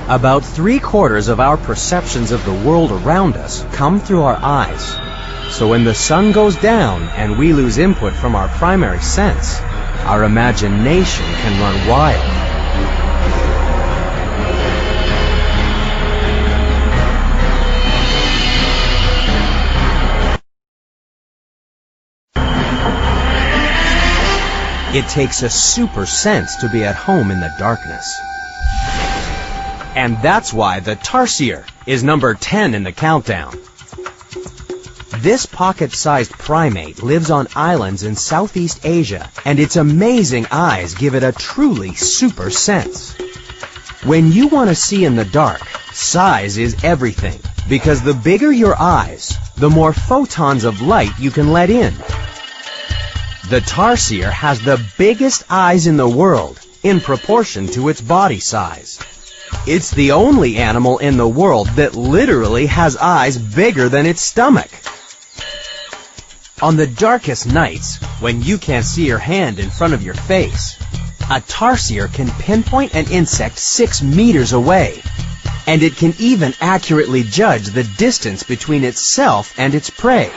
About 3/4 of our perceptions of the world around us come through our eyes. So when the sun goes down and we lose input from our primary sense, our imagination can run wild. It takes a super sense to be at home in the darkness. And that's why the tarsier is number 10 in the countdown. This pocket-sized primate lives on islands in Southeast Asia, and its amazing eyes give it a truly super sense. When you want to see in the dark, size is everything, because the bigger your eyes, the more photons of light you can let in. The tarsier has the biggest eyes in the world in proportion to its body size. It's the only animal in the world that literally has eyes bigger than its stomach. On the darkest nights, when you can't see your hand in front of your face, a tarsier can pinpoint an insect 6 meters away, and it can even accurately judge the distance between itself and its prey.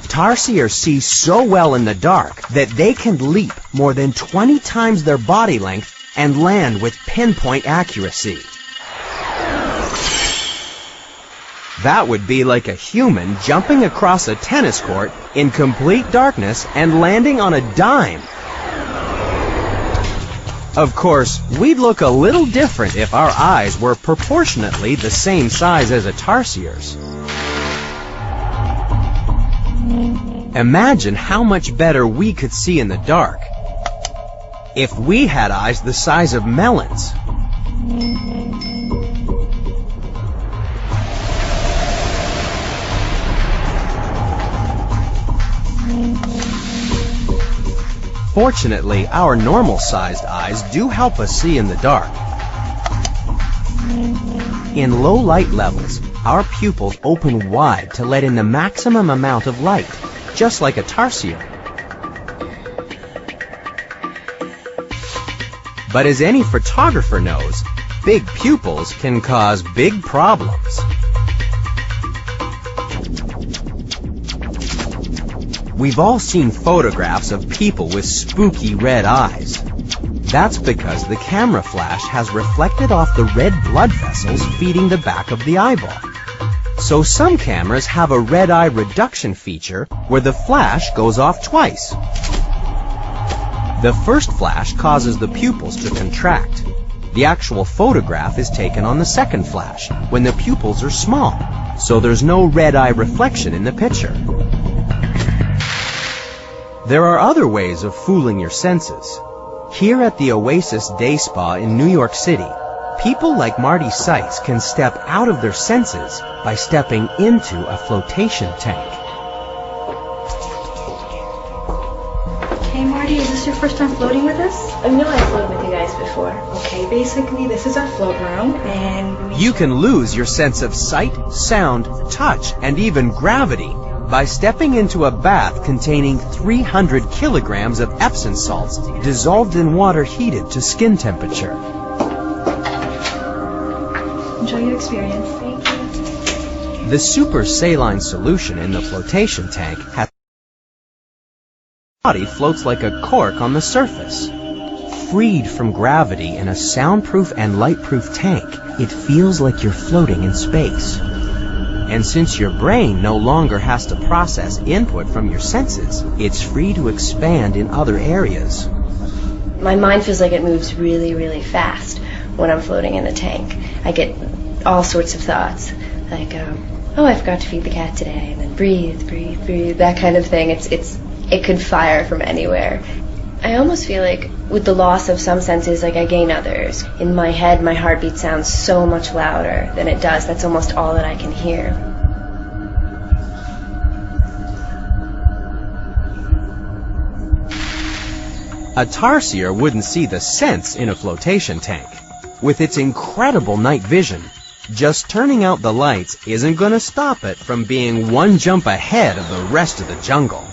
Tarsiers see so well in the dark that they can leap more than 20 times their body length and land with pinpoint accuracy. That would be like a human jumping across a tennis court in complete darkness and landing on a dime. Of course, we'd look a little different if our eyes were proportionately the same size as a tarsier's. Imagine how much better we could see in the dark if we had eyes the size of melons. Fortunately, our normal-sized eyes do help us see in the dark. In low light levels, our pupils open wide to let in the maximum amount of light, just like a tarsier. But as any photographer knows, big pupils can cause big problems. We've all seen photographs of people with spooky red eyes. That's because the camera flash has reflected off the red blood vessels feeding the back of the eyeball. So some cameras have a red eye reduction feature where the flash goes off twice. The first flash causes the pupils to contract. The actual photograph is taken on the second flash, when the pupils are small, so there's no red eye reflection in the picture. There are other ways of fooling your senses. Here at the Oasis Day Spa in New York City, people like Marty Sykes can step out of their senses by stepping into a flotation tank. Hey Marty, is this your first time floating with us? No, I've floated with you guys before. Okay, basically this is our float room, and You can lose your sense of sight, sound, touch, and even gravity by stepping into a bath containing 300 kilograms of Epsom salts dissolved in water heated to skin temperature. enjoy your experience. Thank you. The super saline solution in the flotation tank has body floats like a cork on the surface. Freed from gravity in a soundproof and lightproof tank, it feels like you're floating in space. And since your brain no longer has to process input from your senses, it's free to expand in other areas. My mind feels like it moves really, really fast when I'm floating in the tank. I get all sorts of thoughts, like, oh, I forgot to feed the cat today, and then breathe, breathe, breathe, that kind of thing. It could fire from anywhere. I almost feel like with the loss of some senses, like I gain others. In my head, my heartbeat sounds so much louder than it does. That's almost all that I can hear. A tarsier wouldn't see the sense in a flotation tank. With its incredible night vision, just turning out the lights isn't going to stop it from being one jump ahead of the rest of the jungle.